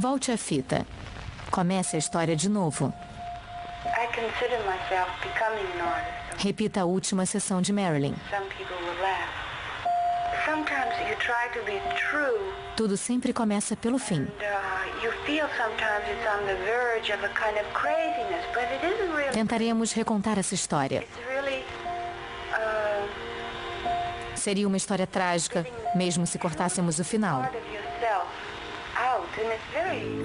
Volte à fita. Comece a história de novo. Repita a última sessão de Marilyn. Tudo sempre começa pelo fim. Tentaremos recontar essa história. Seria uma história trágica, mesmo se cortássemos o final.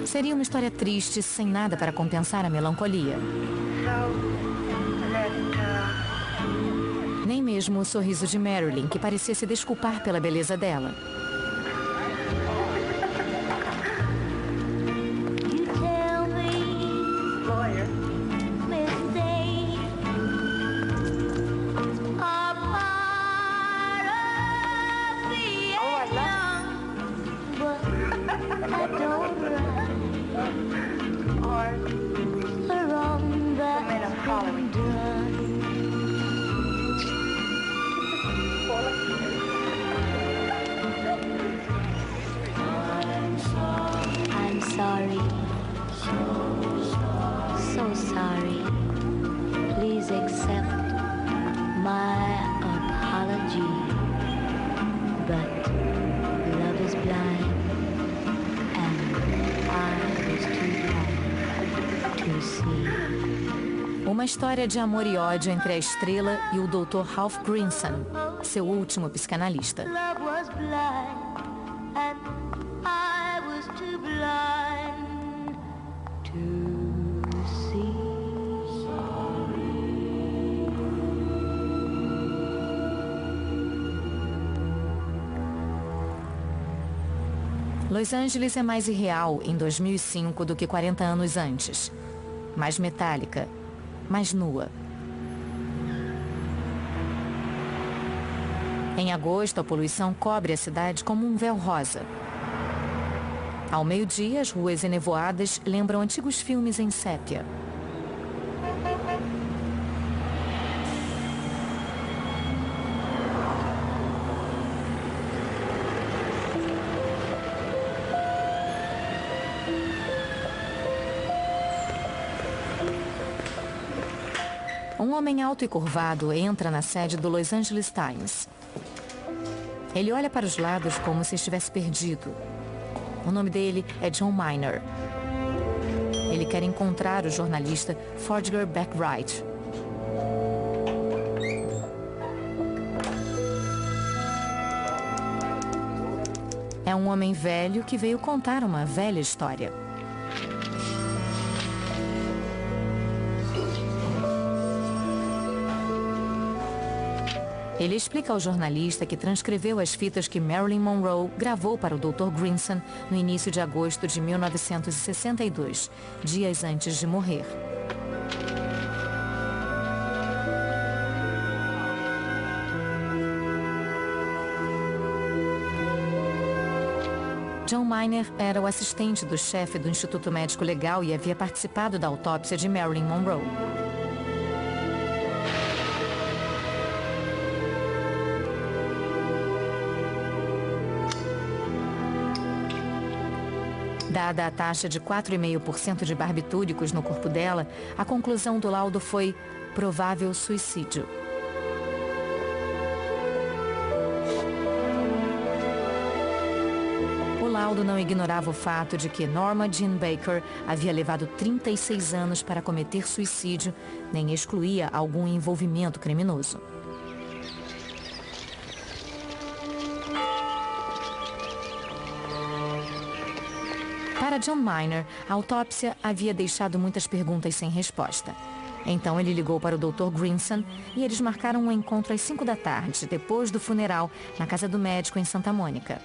Seria uma história triste, sem nada para compensar a melancolia. Nem mesmo o sorriso de Marilyn, que parecia se desculpar pela beleza dela. So sorry. Please accept my apology. But love is blind, and I was too blind to see. Uma história de amor e ódio entre a estrela e o Dr. Ralph Grinson, seu último psicanalista. Love was blind, and I was too blind to see. Los Angeles é mais irreal em 2005 do que 40 anos antes. Mais metálica, mais nua. Em agosto, a poluição cobre a cidade como um véu rosa. Ao meio-dia, as ruas enevoadas lembram antigos filmes em sépia. Um homem alto e curvado entra na sede do Los Angeles Times. Ele olha para os lados como se estivesse perdido. O nome dele é John Miner. Ele quer encontrar o jornalista Forger Backwright. É um homem velho que veio contar uma velha história. Ele explica ao jornalista que transcreveu as fitas que Marilyn Monroe gravou para o Dr. Grinson no início de agosto de 1962, dias antes de morrer. John Miner era o assistente do chefe do Instituto Médico Legal e havia participado da autópsia de Marilyn Monroe. Dada a taxa de 4,5% de barbitúricos no corpo dela, a conclusão do laudo foi provável suicídio. O laudo não ignorava o fato de que Norma Jean Baker havia levado 36 anos para cometer suicídio, nem excluía algum envolvimento criminoso. Para John Miner, a autópsia havia deixado muitas perguntas sem resposta. Então ele ligou para o Dr. Grinson e eles marcaram um encontro às 5 da tarde, depois do funeral, na casa do médico em Santa Mônica.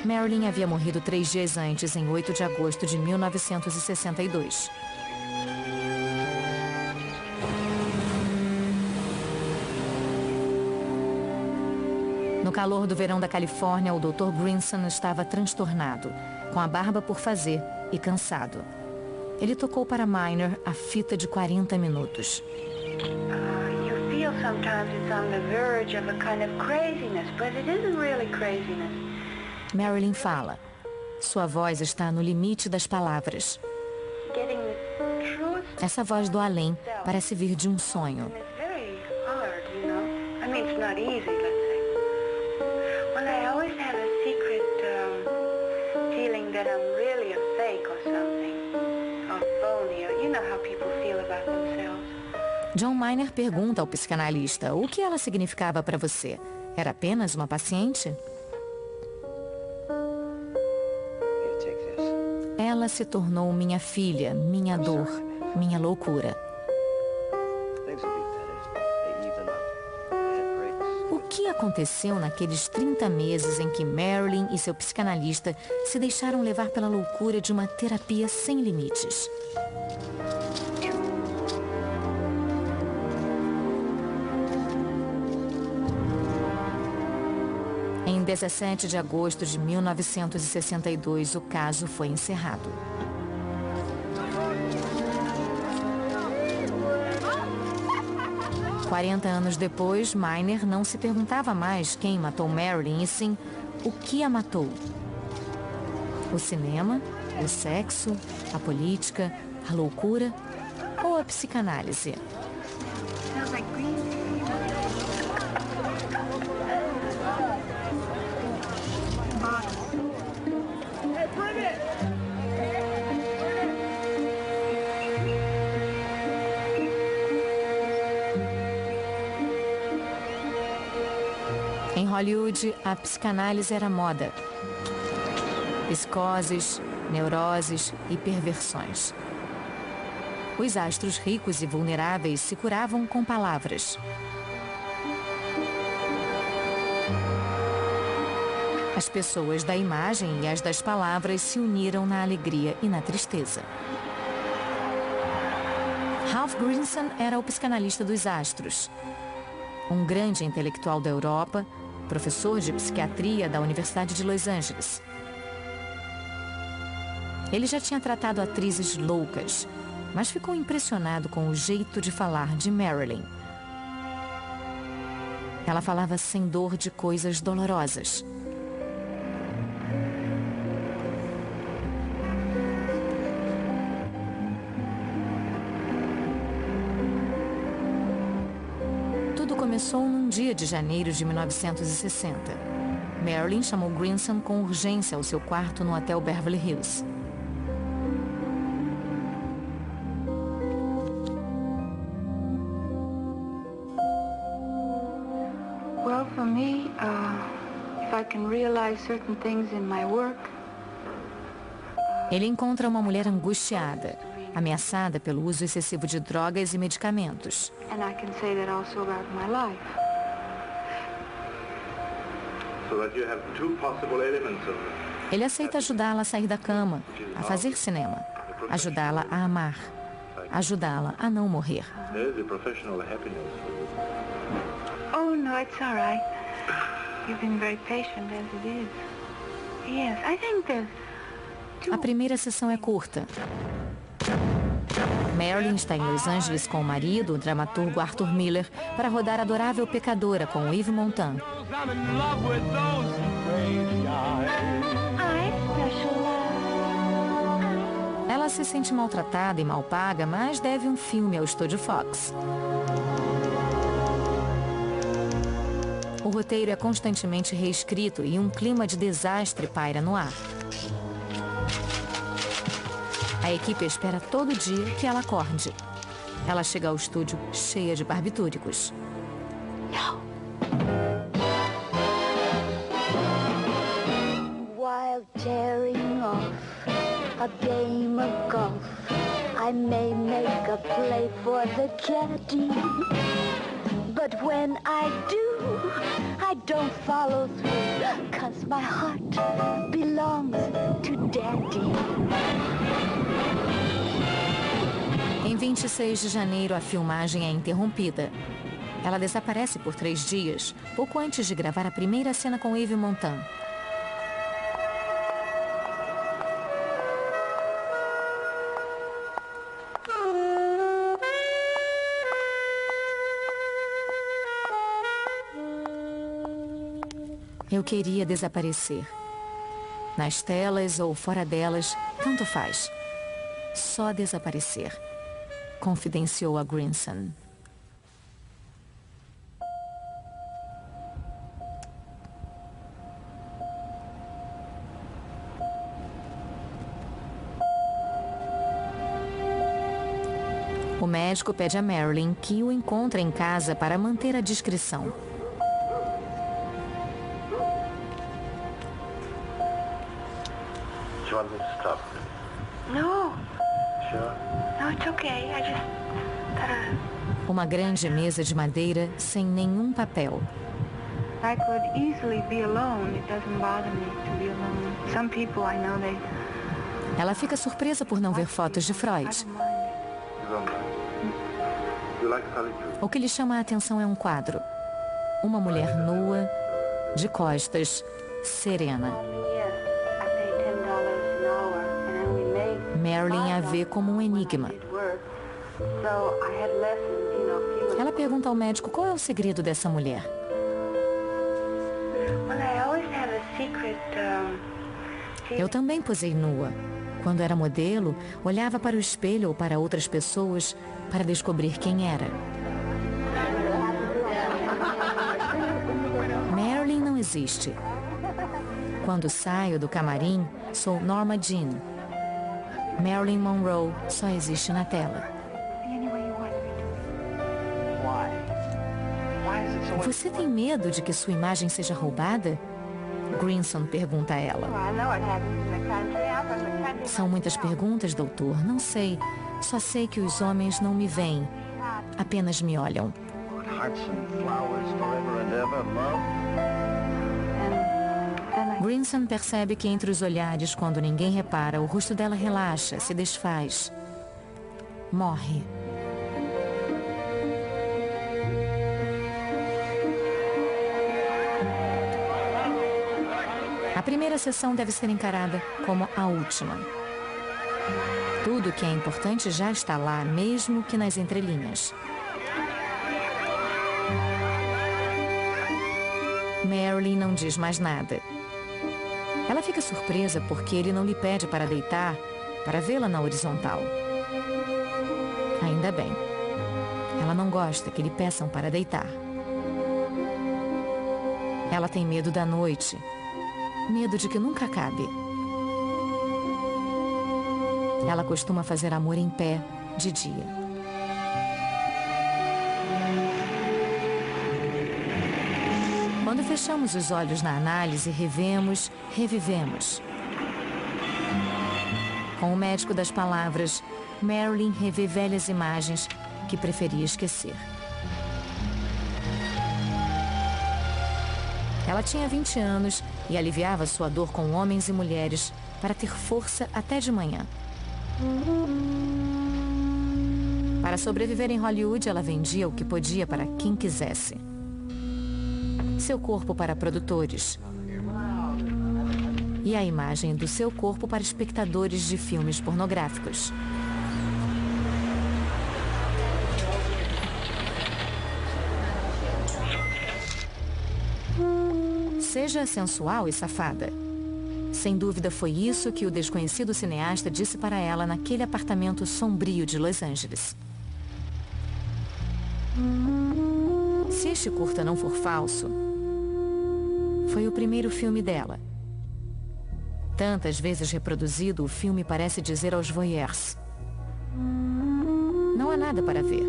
Marilyn havia morrido 3 dias antes, em 8 de agosto de 1962. No calor do verão da Califórnia, o Dr. Grinson estava transtornado, com a barba por fazer e cansado. Ele tocou para Miner a fita de 40 minutos. You feel sometimes it's on the verge of a kind of craziness, but it isn't really craziness. Marilyn fala. Sua voz está no limite das palavras. Getting the truth Essa voz do além parece vir de um sonho. is very hard, you know. I mean, it's not easy, let's say. Well, I always have a secret feeling that I'm really a fake or something, or phony, or you know how people feel about themselves. John Miner pergunta ao psicanalista o que ela significava para você. Era apenas uma paciente? Ela se tornou minha filha, minha dor, minha loucura. O que aconteceu naqueles 30 meses em que Marilyn e seu psicanalista se deixaram levar pela loucura de uma terapia sem limites? Em 17 de agosto de 1962, o caso foi encerrado. Quarenta anos depois, Miner não se perguntava mais quem matou Marilyn, e sim o que a matou. O cinema, o sexo, a política, a loucura ou a psicanálise? Smells like green tea. Em Hollywood, a psicanálise era moda. Psicoses, neuroses e perversões. Os astros ricos e vulneráveis se curavam com palavras. As pessoas da imagem e as das palavras se uniram na alegria e na tristeza. Ralph Grinson era o psicanalista dos astros. Um grande intelectual da Europa, professor de psiquiatria da Universidade de Los Angeles. Ele já tinha tratado atrizes loucas, mas ficou impressionado com o jeito de falar de Marilyn. Ela falava sem dor de coisas dolorosas. Tudo começou num dia de janeiro de 1960. Marilyn chamou Grinson com urgência ao seu quarto no hotel Beverly Hills. Well, for me, if I can realize certain things in my work, Ele encontra uma mulher angustiada, ameaçada pelo uso excessivo de drogas e medicamentos. and I can say that also about my life. So that you have two possible elements of Ele aceita ajudá-la a sair da cama, a fazer cinema, ajudá-la a amar, ajudá-la a não morrer. there's the professional happiness. Oh, no, it's all right. You've been very patient as it is. Yes, I think there's A primeira sessão é curta. Marilyn está em Los Angeles com o marido, o dramaturgo Arthur Miller, para rodar Adorável Pecadora com Yves Montand. Ela se sente maltratada e mal paga, mas deve um filme ao estúdio Fox. O roteiro é constantemente reescrito e um clima de desastre paira no ar. A equipe espera todo dia que ela acorde. Ela chega ao estúdio cheia de barbitúricos. While tearing off a game of golf, I may make a play for the caddy. But when I do, I don't follow through, 'cause my heart belongs to Daddy. Em 26 de janeiro, a filmagem é interrompida. Ela desaparece por 3 dias, pouco antes de gravar a primeira cena com Yves Montand. Eu queria desaparecer. Nas telas ou fora delas, tanto faz. Só desaparecer, confidenciou a Grinson. O médico pede a Marilyn que o encontre em casa para manter a discrição. Do you want me to stop? No. Sure. No, it's okay. I just gotta... Uma grande mesa de madeira sem nenhum papel. I could easily be alone. It doesn't bother me to be alone. Some people I know, they... Ela fica surpresa por não ver fotos de Freud. You don't mind. You like solitude? O que lhe chama a atenção é um quadro. Uma mulher nua, de costas, serena. Yes, I pay $10 an hour, and then we made... Marilyn a vê como um enigma. So I had lessons, you know, few... Ela pergunta ao médico qual é o segredo dessa mulher. Well, I always have a secret, Eu também posei nua. Quando era modelo, olhava para o espelho ou para outras pessoas para descobrir quem era. Marilyn não existe. Quando saio do camarim, sou Norma Jean. Marilyn Monroe só existe na tela. Você tem medo de que sua imagem seja roubada? Grinson pergunta a ela. São muitas perguntas, doutor. Não sei. Só sei que os homens não me veem. Apenas me olham. Grinson percebe que entre os olhares, quando ninguém repara, o rosto dela relaxa, se desfaz. Morre. A primeira sessão deve ser encarada como a última. Tudo que é importante já está lá, mesmo que nas entrelinhas. Marilyn não diz mais nada. Ela fica surpresa porque ele não lhe pede para deitar, para vê-la na horizontal. Ainda bem. Ela não gosta que lhe peçam para deitar. Ela tem medo da noite. Medo de que nunca acabe. Ela costuma fazer amor em pé, de dia. Quando fechamos os olhos na análise, revivemos. Com o médico das palavras, Marilyn revê velhas imagens que preferia esquecer. Ela tinha 20 anos e aliviava sua dor com homens e mulheres para ter força até de manhã. Para sobreviver em Hollywood, ela vendia o que podia para quem quisesse. Seu corpo para produtores. E a imagem do seu corpo para espectadores de filmes pornográficos. Seja sensual e safada. Sem dúvida foi isso que o desconhecido cineasta disse para ela naquele apartamento sombrio de Los Angeles. Se este curta não for falso, foi o primeiro filme dela. Tantas vezes reproduzido, o filme parece dizer aos voyeurs: não há nada para ver.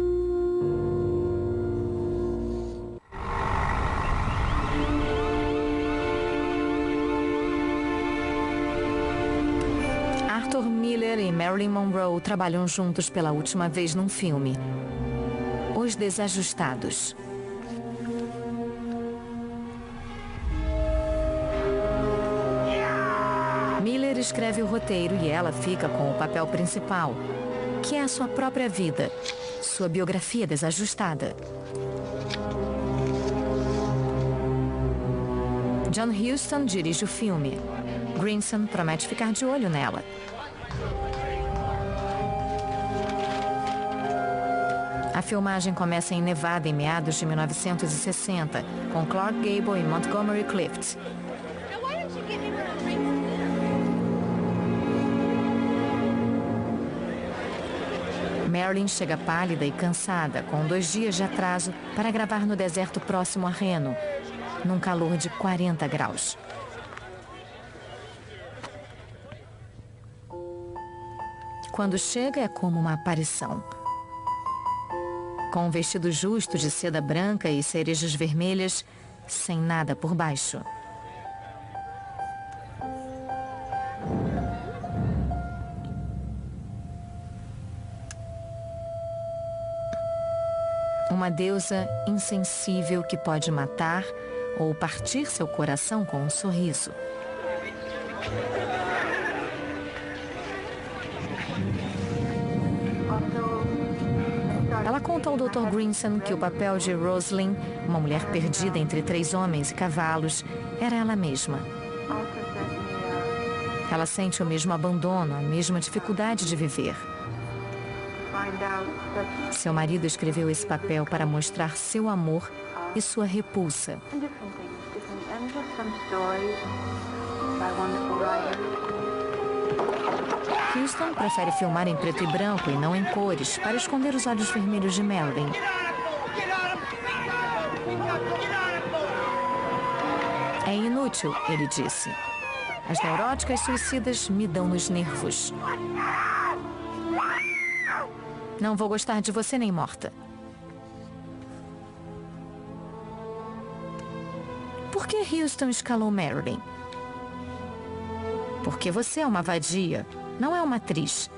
Arthur Miller e Marilyn Monroe trabalham juntos pela última vez num filme, Os Desajustados. Miller escreve o roteiro e ela fica com o papel principal, que é a sua própria vida, sua biografia desajustada. John Huston dirige o filme. Grinson promete ficar de olho nela. A filmagem começa em Nevada em meados de 1960, com Clark Gable e Montgomery Clift. Marilyn chega pálida e cansada, com 2 dias de atraso, para gravar no deserto próximo a Reno, num calor de 40 graus. Quando chega, é como uma aparição. Com um vestido justo de seda branca e cerejas vermelhas, sem nada por baixo. Uma deusa insensível que pode matar ou partir seu coração com um sorriso. Ela conta ao Dr. Grinson que o papel de Rosalind, uma mulher perdida entre 3 homens e cavalos, era ela mesma. Ela sente o mesmo abandono, a mesma dificuldade de viver. Seu marido escreveu esse papel para mostrar seu amor e sua repulsa. Huston prefere filmar em preto e branco e não em cores, para esconder os olhos vermelhos de Marilyn. É inútil, ele disse. As neuróticas suicidas me dão nos nervos. Não vou gostar de você nem morta. Por que Huston escalou Marilyn? Porque você é uma vadia, não é uma atriz.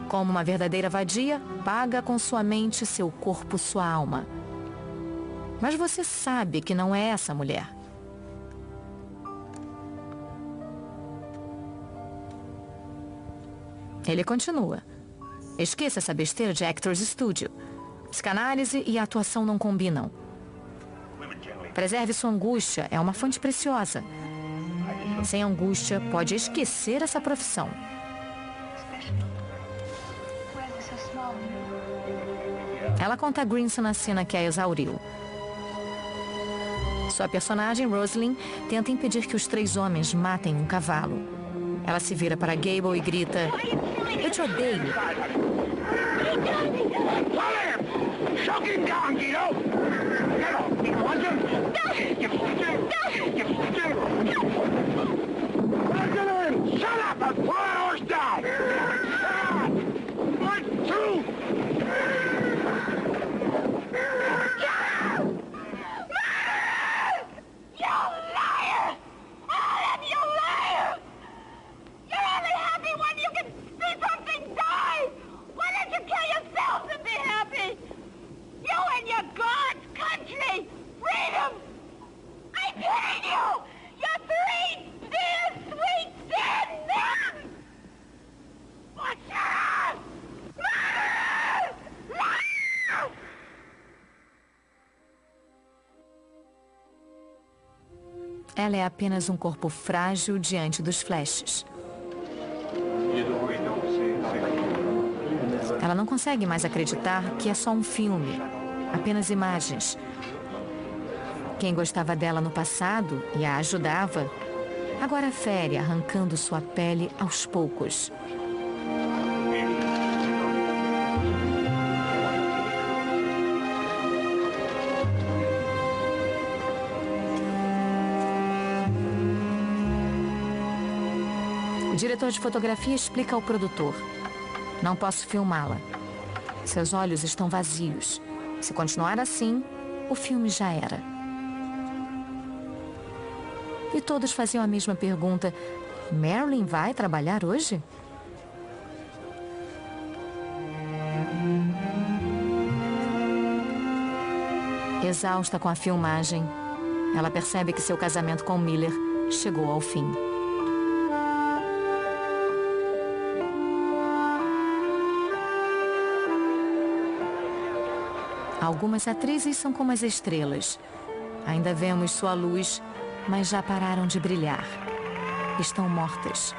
Como uma verdadeira vadia, paga com sua mente, seu corpo, sua alma. Mas você sabe que não é essa mulher. Ele continua. Esqueça essa besteira de Actors Studio. Psicanálise e a atuação não combinam. Preserve sua angústia, é uma fonte preciosa. Sem angústia, pode esquecer essa profissão. Ela conta a Grinson a cena que a exauriu. Sua personagem, Rosalind, tenta impedir que os 3 homens matem um cavalo. Ela se vira para Gable e grita: "Eu te odeio!" Ela é apenas um corpo frágil diante dos flashes. Ela não consegue mais acreditar que é só um filme, apenas imagens. Quem gostava dela no passado e a ajudava, agora fere, arrancando sua pele aos poucos. O diretor de fotografia explica ao produtor: "Não posso filmá-la. Seus olhos estão vazios. Se continuar assim, o filme já era." E todos faziam a mesma pergunta: "Marilyn vai trabalhar hoje?" Exausta com a filmagem, ela percebe que seu casamento com Miller chegou ao fim. Algumas atrizes são como as estrelas. Ainda vemos sua luz, mas já pararam de brilhar. Estão mortas.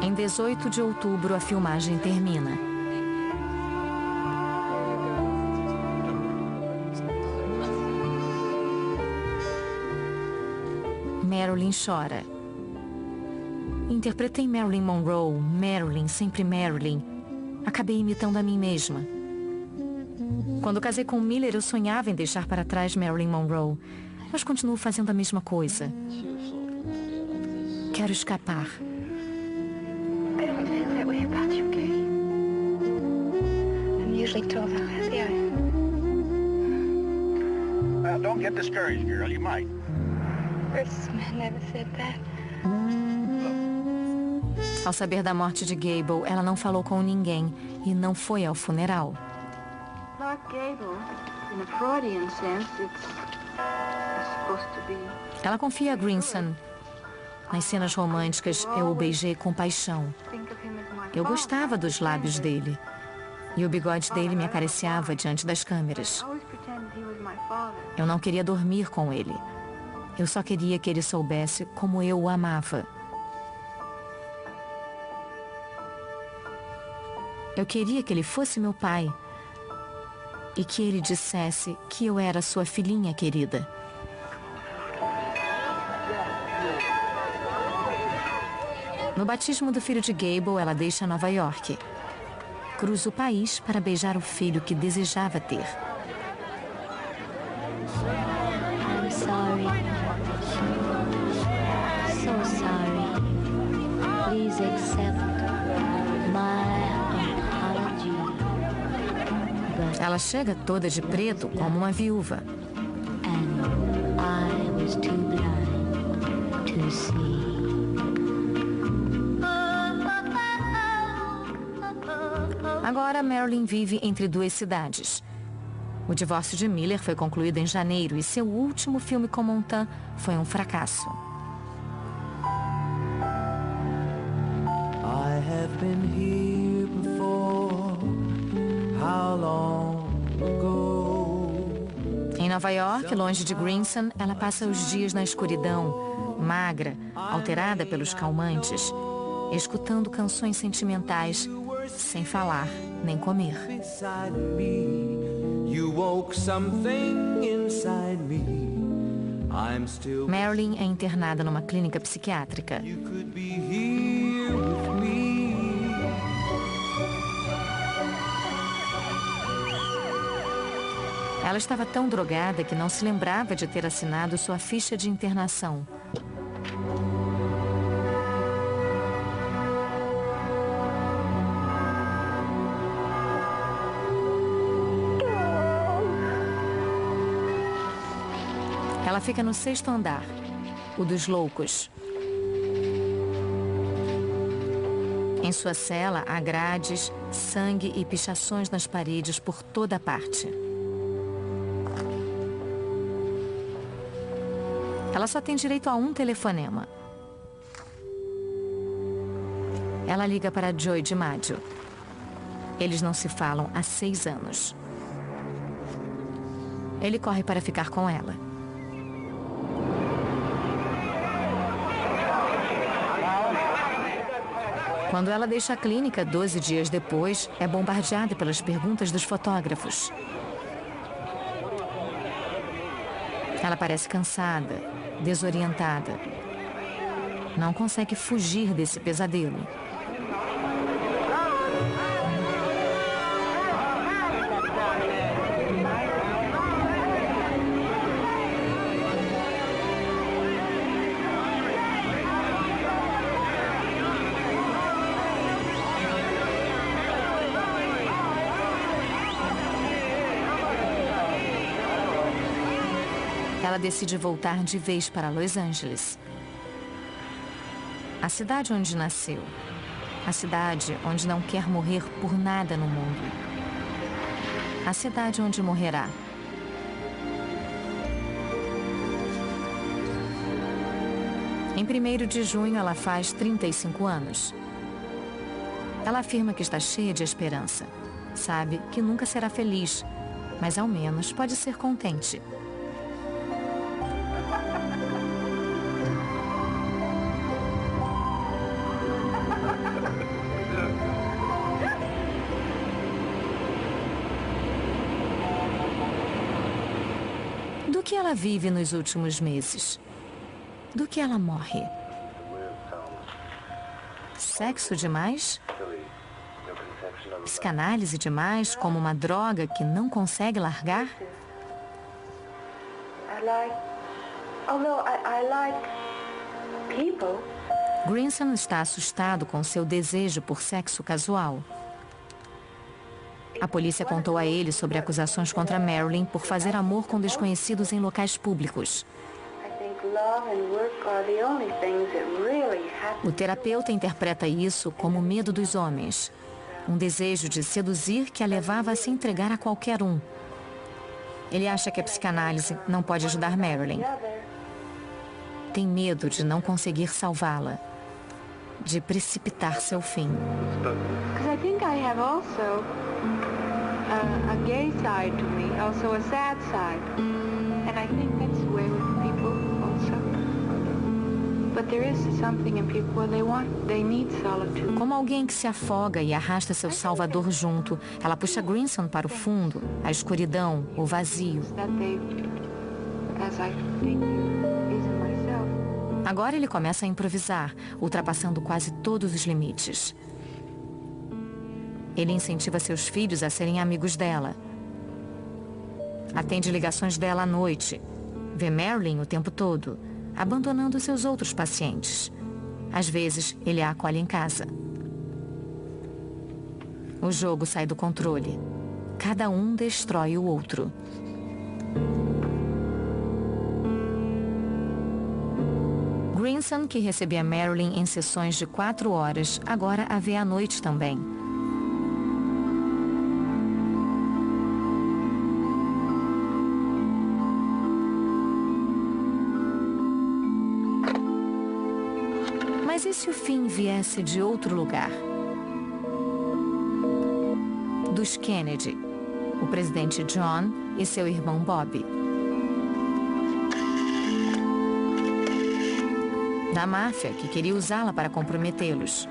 Em 18 de outubro, a filmagem termina. Marilyn chora. Interpretei Marilyn Monroe, Marilyn, sempre Marilyn. Acabei imitando a mim mesma. Quando casei com Miller, eu sonhava em deixar para trás Marilyn Monroe, mas continuo fazendo a mesma coisa. Quero escapar. I don't feel that way about you, Gay. I'm usually told how happy I am. Well, don't get discouraged, girl. You might. First man never said that. Ao saber da morte de Gable, ela não falou com ninguém e não foi ao funeral. Clark Gable, in a Freudian sense, it's supposed to be. Ela confia a Grinson. Nas cenas românticas, eu o beijei com paixão. Eu gostava dos lábios dele. E o bigode dele me acariciava diante das câmeras. Eu não queria dormir com ele. Eu só queria que ele soubesse como eu o amava. Eu queria que ele fosse meu pai. E que ele dissesse que eu era sua filhinha querida. No batismo do filho de Gable, ela deixa Nova York. Cruza o país para beijar o filho que desejava ter. I'm sorry. So sorry. Please accept my apology. Ela chega toda de preto como uma viúva. And I was too blind to see. Agora, Marilyn vive entre duas cidades. O divórcio de Miller foi concluído em janeiro e seu último filme com Montand foi um fracasso. I have been here before. How long ago? Em Nova York, longe de Grinson, ela passa os dias na escuridão, magra, alterada pelos calmantes, escutando canções sentimentais, sem falar nem comer. Beside me, you woke something inside me. I'm still. Marilyn é internada numa clínica psiquiátrica. You could be here with me. Ela estava tão drogada que não se lembrava de ter assinado sua ficha de internação. Ela fica no 6º andar, o dos loucos. Em sua cela há grades, sangue e pichações nas paredes por toda parte. Ela só tem direito a um telefonema. Ela liga para Joey DiMaggio. Eles não se falam há 6 anos. Ele corre para ficar com ela. Quando ela deixa a clínica 12 dias depois, é bombardeada pelas perguntas dos fotógrafos. Ela parece cansada, desorientada. Não consegue fugir desse pesadelo. Ela decide voltar de vez para Los Angeles. A cidade onde nasceu. A cidade onde não quer morrer por nada no mundo. A cidade onde morrerá. Em 1º de junho, ela faz 35 anos. Ela afirma que está cheia de esperança. Sabe que nunca será feliz, mas ao menos pode ser contente. Do que ela vive nos últimos meses? Do que ela morre? Sexo demais? Psicanálise demais como uma droga que não consegue largar? I like people. Grinson está assustado com seu desejo por sexo casual. A polícia contou a ele sobre acusações contra Marilyn por fazer amor com desconhecidos em locais públicos. O terapeuta interpreta isso como medo dos homens. Um desejo de seduzir que a levava a se entregar a qualquer um. Ele acha que a psicanálise não pode ajudar Marilyn. Tem medo de não conseguir salvá-la, de precipitar seu fim. Because I think I have also a gay side to me, also a sad side. And I think that's the way with people also. But there is something in people where they need solitude. Como alguém que se afoga e arrasta seu salvador junto, ela puxa Grinson para o fundo, a escuridão, o vazio. That they, as I think is in myself. Agora ele começa a improvisar, ultrapassando quase todos os limites. Ele incentiva seus filhos a serem amigos dela. Atende ligações dela à noite. Vê Marilyn o tempo todo, abandonando seus outros pacientes. Às vezes, ele a acolhe em casa. O jogo sai do controle. Cada um destrói o outro. Grinson, que recebia Marilyn em sessões de 4 horas, agora a vê à noite também. Mas e se o fim viesse de outro lugar? Dos Kennedy, o presidente John e seu irmão Bob. Da máfia, que queria usá-la para comprometê-los.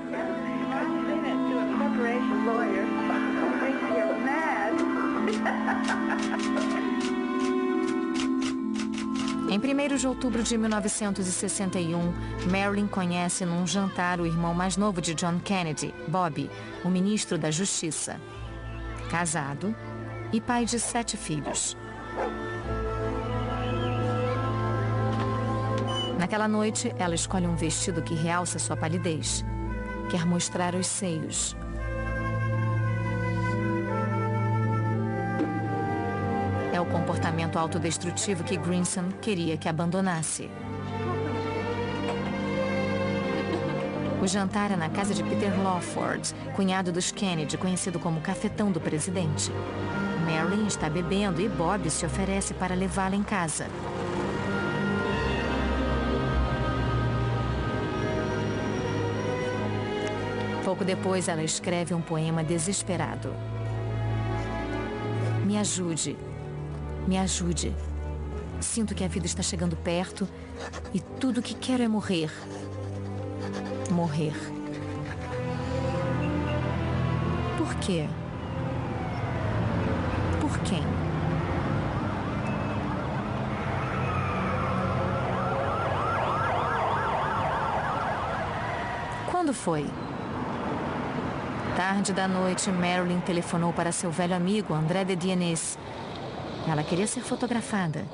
Em 1º de outubro de 1961, Marilyn conhece num jantar o irmão mais novo de John Kennedy, Bob, o ministro da Justiça. Casado e pai de 7 filhos. Naquela noite, ela escolhe um vestido que realça sua palidez. Quer mostrar os seios. É o comportamento autodestrutivo que Grinson queria que abandonasse. O jantar é na casa de Peter Lawford, cunhado dos Kennedy, conhecido como Cafetão do Presidente. Marilyn está bebendo e Bob se oferece para levá-la em casa. Pouco depois, ela escreve um poema desesperado. Me ajude. Me ajude. Sinto que a vida está chegando perto e tudo o que quero é morrer. Morrer. Por quê? Por quem? Quando foi? Tarde da noite, Marilyn telefonou para seu velho amigo André de Dienes. Ela queria ser fotografada.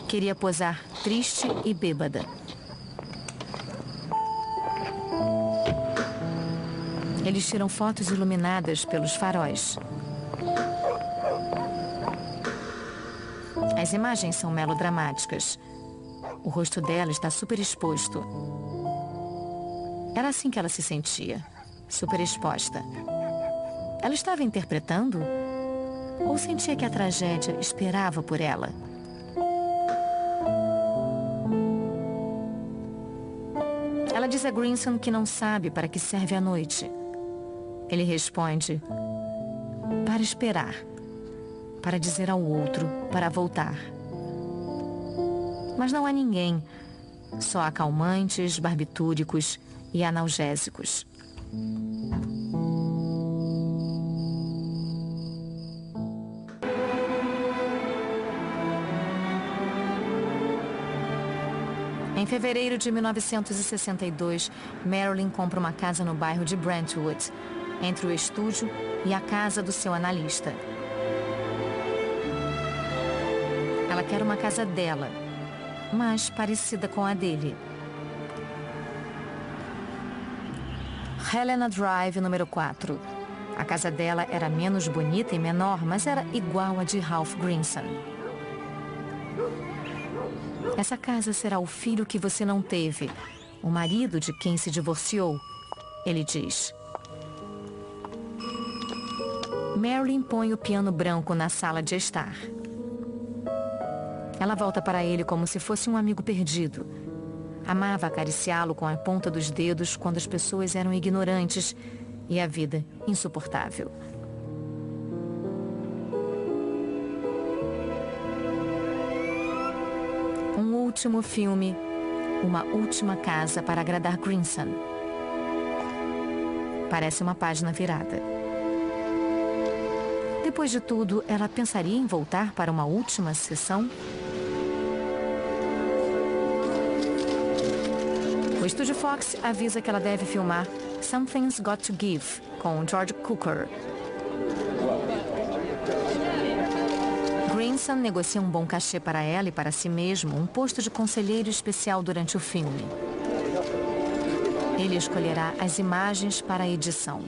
Queria posar triste e bêbada. Eles tiram fotos iluminadas pelos faróis. As imagens são melodramáticas. O rosto dela está super exposto. Era assim que ela se sentia, super exposta. Ela estava interpretando? Ou sentia que a tragédia esperava por ela? Ela diz a Grinson que não sabe para que serve a noite. Ele responde: para esperar, para dizer ao outro, para voltar. Mas não há ninguém, só há calmantes, barbitúricos e analgésicos. Em fevereiro de 1962, Marilyn compra uma casa no bairro de Brentwood, entre o estúdio e a casa do seu analista. Ela quer uma casa dela, mas parecida com a dele. Helena Drive, número 4. A casa dela era menos bonita e menor, mas era igual a de Ralph Grinson. Essa casa será o filho que você não teve, o marido de quem se divorciou, ele diz. Marilyn põe o piano branco na sala de estar. Ela volta para ele como se fosse um amigo perdido. Amava acariciá-lo com a ponta dos dedos quando as pessoas eram ignorantes e a vida insuportável. Um último filme, uma última casa para agradar Grinson. Parece uma página virada. Depois de tudo, ela pensaria em voltar para uma última sessão? O estúdio Fox avisa que ela deve filmar Something's Got to Give, com George Cukor. Grinson negocia um bom cachê para ela e para si mesmo, um posto de conselheiro especial durante o filme. Ele escolherá as imagens para a edição.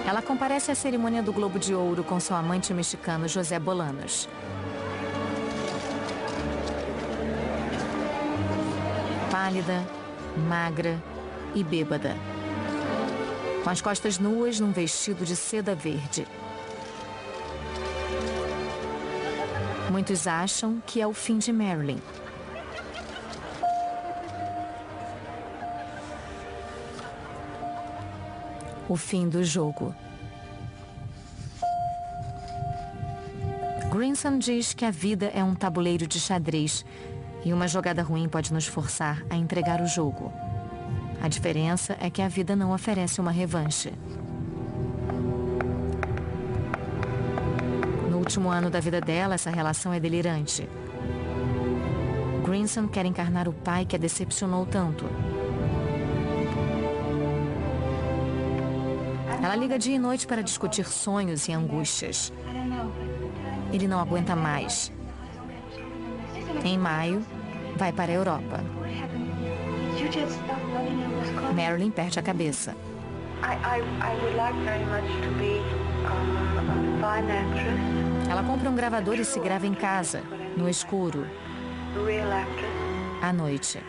Ela comparece à cerimônia do Globo de Ouro com seu amante mexicano José Bolanos. Pálida, magra e bêbada. Com as costas nuas num vestido de seda verde. Muitos acham que é o fim de Marilyn. O fim do jogo. Grinson diz que a vida é um tabuleiro de xadrez e uma jogada ruim pode nos forçar a entregar o jogo. A diferença é que a vida não oferece uma revanche. No último ano da vida dela, essa relação é delirante. Grinson quer encarnar o pai que a decepcionou tanto. Ela liga dia e noite para discutir sonhos e angústias. Ele não aguenta mais. Em maio, vai para a Europa. Marilyn perde a cabeça. Ela compra um gravador e se grava em casa, no escuro, à noite.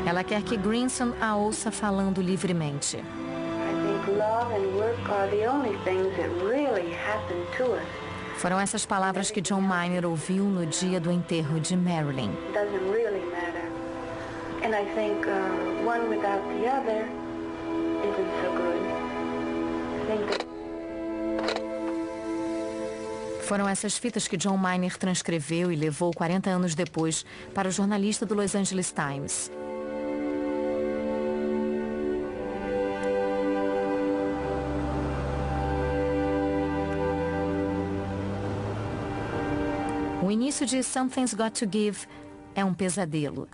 Ela quer que Grinson a ouça falando livremente. Foram essas palavras que John Miner ouviu no dia do enterro de Marilyn. Foram essas fitas que John Miner transcreveu e levou 40 anos depois para o jornalista do Los Angeles Times. O início de Something's Got to Give é um pesadelo.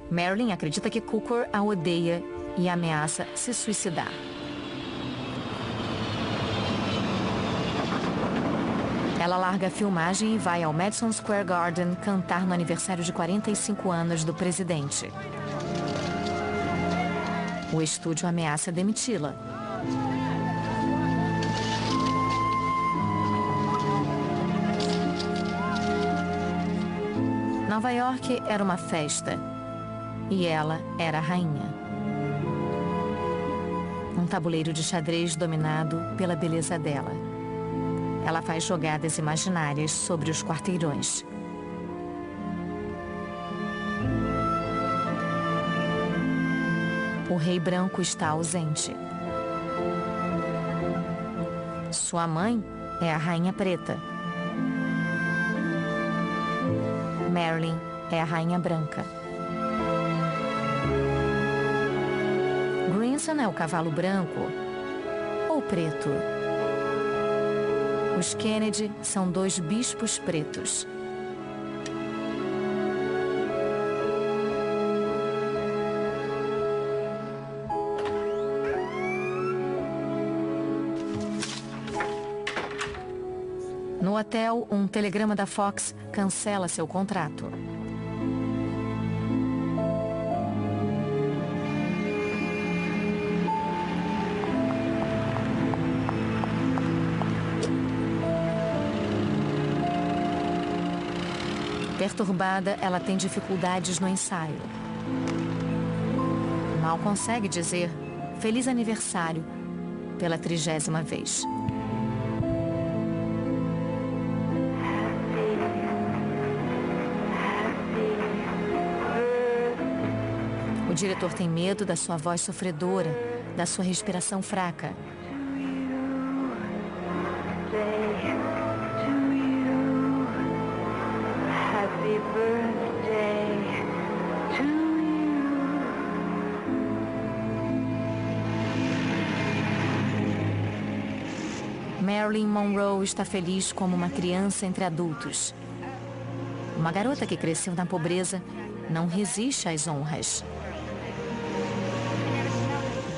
Marilyn acredita que Cukor a odeia e ameaça se suicidar. Ela larga a filmagem e vai ao Madison Square Garden cantar no aniversário de 45 anos do presidente. O estúdio ameaça demiti-la. Nova York era uma festa e ela era a rainha. Um tabuleiro de xadrez dominado pela beleza dela. Ela faz jogadas imaginárias sobre os quarteirões. O rei branco está ausente. Sua mãe é a rainha preta. Marilyn é a rainha branca. Grinson é o cavalo branco ou preto. Os Kennedy são 2 bispos pretos. No hotel, um telegrama da Fox cancela seu contrato. Perturbada, ela tem dificuldades no ensaio. Mal consegue dizer feliz aniversário pela 30ª vez. O diretor tem medo da sua voz sofredora, da sua respiração fraca. Marilyn Monroe está feliz como uma criança entre adultos. Uma garota que cresceu na pobreza não resiste às honras.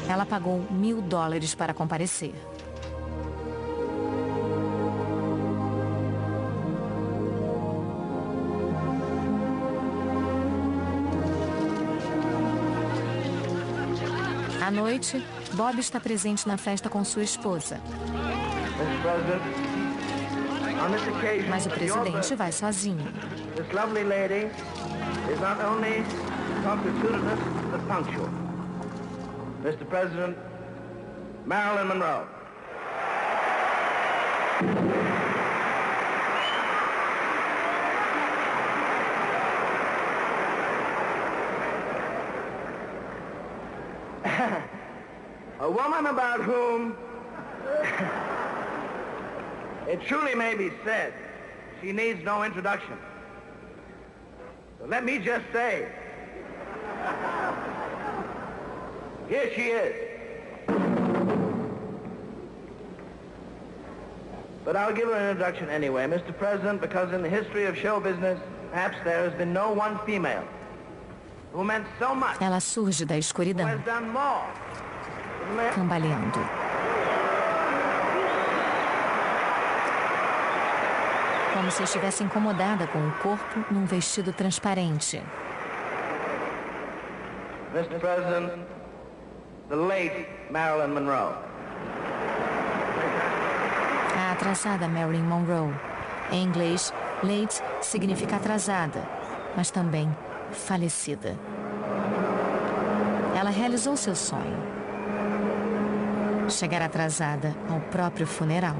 Ela pagou $1.000 para comparecer. À noite, Bob está presente na festa com sua esposa. Mas o presidente vai sozinho. This lovely lady is not only constituted but punctual. Mr. President, Marilyn Monroe. A woman about whom it truly may be said she needs no introduction. So let me just say, here she is. But I'll give her an introduction anyway, Mr. President, because in the history of show business, perhaps there has been no one female who meant so much, Ela surge da who escuridão, has done more. cambaleando. Como se estivesse incomodada com o corpo num vestido transparente. Mr. President, the late Marilyn Monroe. A atrasada Marilyn Monroe. Em inglês, late significa atrasada, mas também falecida. Ela realizou seu sonho. Chegar atrasada ao próprio funeral.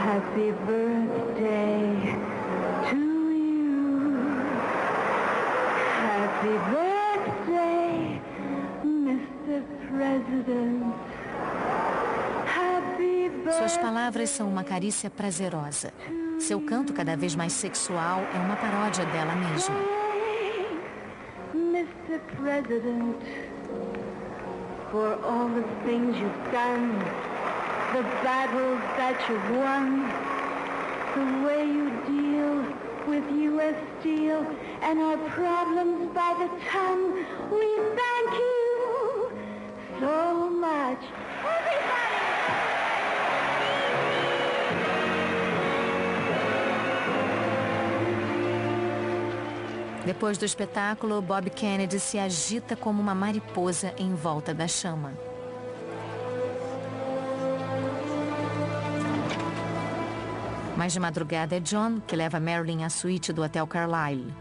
Happy birthday to you. Happy birthday, Mr. President. Happy birthday. Suas palavras são uma carícia prazerosa. Seu canto, cada vez mais sexual, é uma paródia dela mesma. Mr. President, for all the things you've done, the battles that you've won, the way you deal with U.S. Steel and our problems by the ton, we thank you so much. Depois do espetáculo, Bob Kennedy se agita como uma mariposa em volta da chama. Mas de madrugada é John que leva Marilyn à suíte do Hotel Carlyle.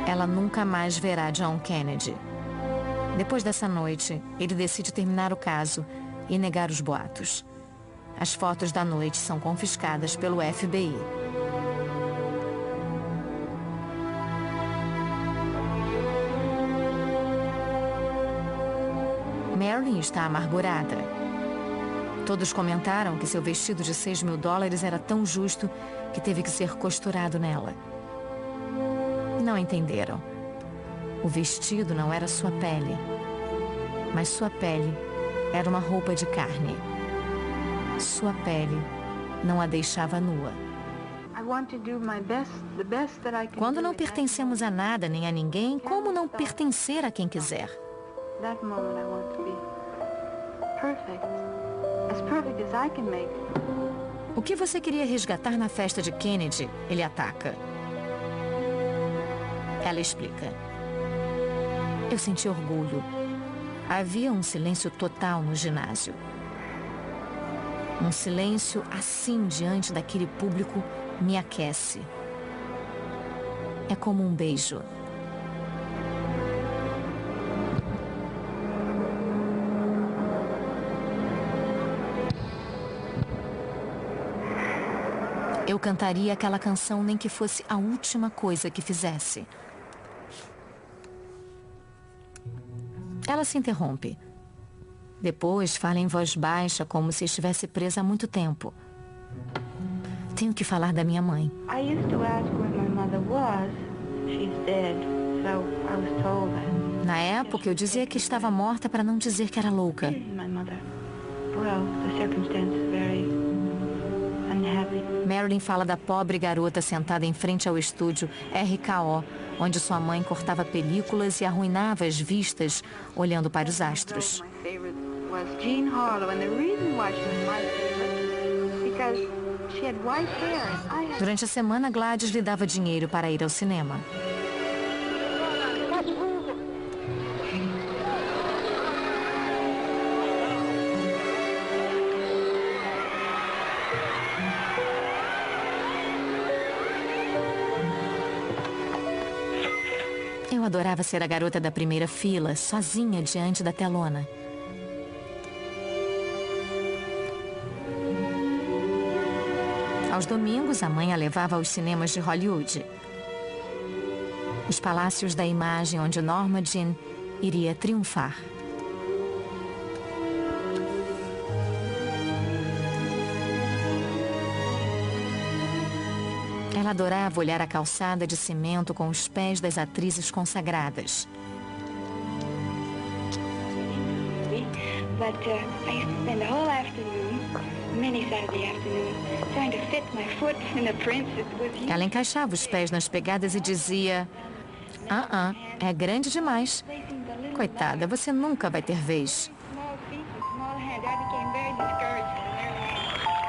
Ela nunca mais verá John Kennedy. Depois dessa noite, ele decide terminar o caso e negar os boatos. As fotos da noite são confiscadas pelo FBI. Marilyn está amargurada. Todos comentaram que seu vestido de $6.000 era tão justo que teve que ser costurado nela. Não entenderam. O vestido não era sua pele, mas sua pele era uma roupa de carne. Sua pele não a deixava nua. Quando não pertencemos a nada nem a ninguém, como não pertencer a quem quiser? O que você queria resgatar na festa de Kennedy? Ele ataca. Ela explica. Eu senti orgulho. Havia um silêncio total no ginásio. Um silêncio assim diante daquele público me aquece. É como um beijo. Eu cantaria aquela canção nem que fosse a última coisa que fizesse. Ela se interrompe. Depois fala em voz baixa, como se estivesse presa há muito tempo. Tenho que falar da minha mãe. Na época, eu dizia que estava morta para não dizer que era louca. Marilyn fala da pobre garota sentada em frente ao estúdio RKO, onde sua mãe cortava películas e arruinava as vistas olhando para os astros. Durante a semana, Gladys lhe dava dinheiro para ir ao cinema. Eu adorava ser a garota da primeira fila, sozinha diante da telona. Aos domingos, a mãe a levava aos cinemas de Hollywood. Os palácios da imagem onde Norma Jean iria triunfar. Ela adorava olhar a calçada de cimento com os pés das atrizes consagradas. Ela encaixava os pés nas pegadas e dizia: é grande demais. Coitada, você nunca vai ter vez.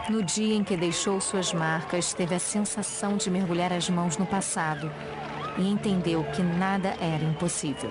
No dia em que deixou suas marcas, teve a sensação de mergulhar as mãos no passado e entendeu que nada era impossível.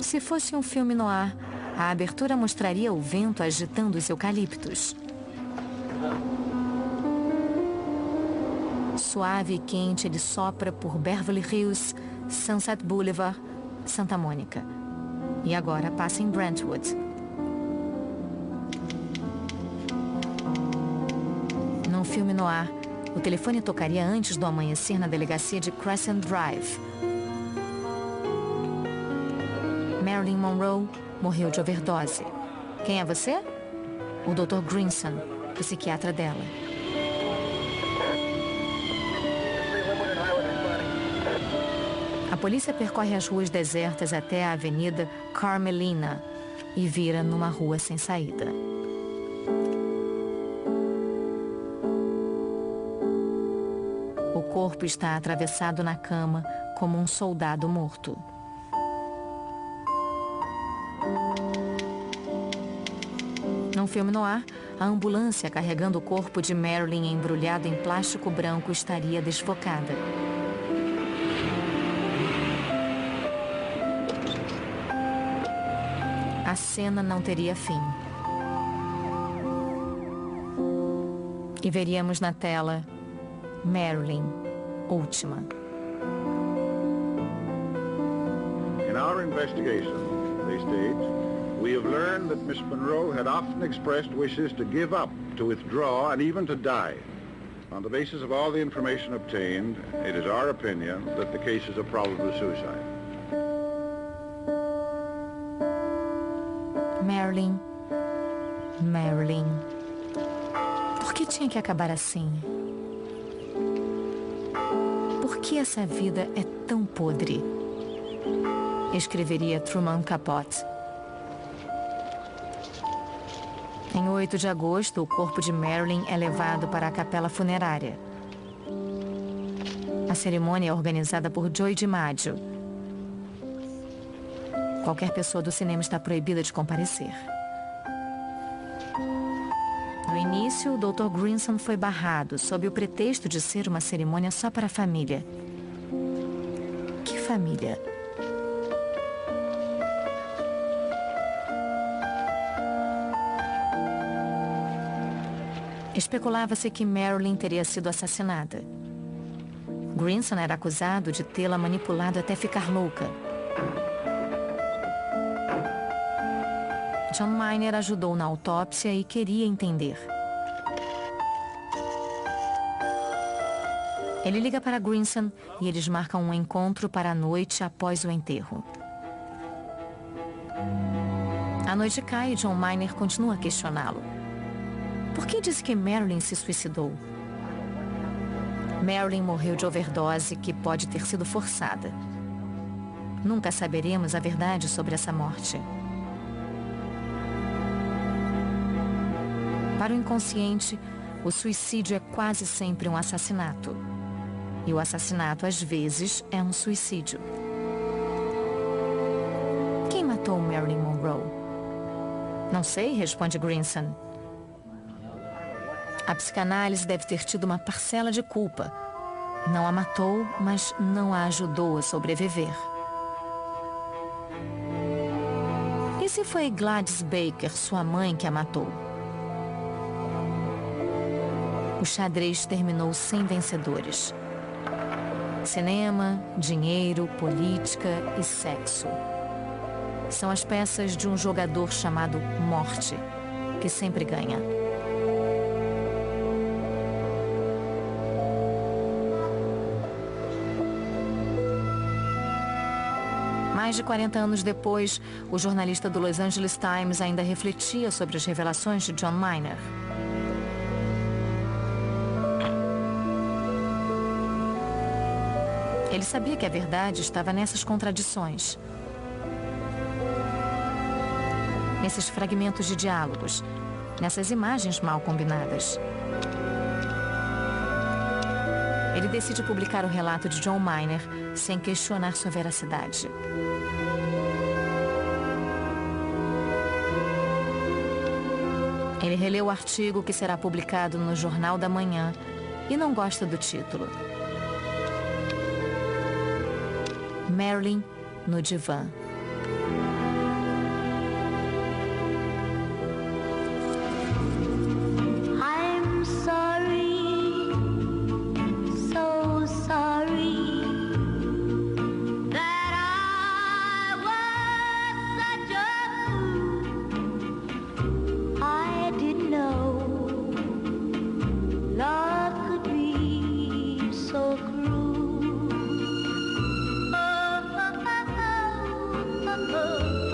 Se fosse um filme noir, a abertura mostraria o vento agitando os eucaliptos. Suave e quente, ele sopra por Beverly Hills, Sunset Boulevard, Santa Mônica. E agora passa em Brentwood. Num filme noir, o telefone tocaria antes do amanhecer na delegacia de Crescent Drive. Marilyn Monroe morreu de overdose. Quem é você? O Dr. Grinson, psiquiatra dela. A polícia percorre as ruas desertas até a avenida Carmelina e vira numa rua sem saída. corpo está atravessado na cama como um soldado morto. Num filme noir, a ambulância carregando o corpo de Marilyn embrulhado em plástico branco estaria desfocada. A cena não teria fim. E veríamos na tela Marilyn, última. In our investigation, they state, we have learned that Miss Monroe had often expressed wishes to give up, to withdraw, and even to die. On the basis of all the information obtained, it is our opinion that the case is a probable suicide. Marilyn, Marilyn. Por que tinha que acabar assim? Por que essa vida é tão podre? Escreveria Truman Capote. Em 8 de agosto, o corpo de Marilyn é levado para a capela funerária. A cerimônia é organizada por Joey DiMaggio. Qualquer pessoa do cinema está proibida de comparecer. No início, o Dr. Grinson foi barrado sob o pretexto de ser uma cerimônia só para a família. Que família? Especulava-se que Marilyn teria sido assassinada. Grinson era acusado de tê-la manipulado até ficar louca. John Miner ajudou na autópsia e queria entender. Ele liga para Grinson e eles marcam um encontro para a noite após o enterro. A noite cai e John Miner continua a questioná-lo. Por que disse que Marilyn se suicidou? Marilyn morreu de overdose que pode ter sido forçada. Nunca saberemos a verdade sobre essa morte. Para o inconsciente, o suicídio é quase sempre um assassinato. E o assassinato, às vezes, é um suicídio. Quem matou Marilyn Monroe? Não sei, responde Grinson. A psicanálise deve ter tido uma parcela de culpa. Não a matou, mas não a ajudou a sobreviver. E se foi Gladys Baker, sua mãe, que a matou? O xadrez terminou sem vencedores. Cinema, dinheiro, política e sexo. São as peças de um jogador chamado Morte, que sempre ganha. Mais de 40 anos depois, o jornalista do Los Angeles Times ainda refletia sobre as revelações de John Miner. Ele sabia que a verdade estava nessas contradições. Nesses fragmentos de diálogos, nessas imagens mal combinadas. Ele decide publicar o relato de John Miner sem questionar sua veracidade. Ele releu o artigo que será publicado no Jornal da Manhã e não gosta do título. Marilyn no divã. I'm sorry, so sorry that I was such a fool. I didn't know love could be so cruel. Oh, oh, oh, oh, oh.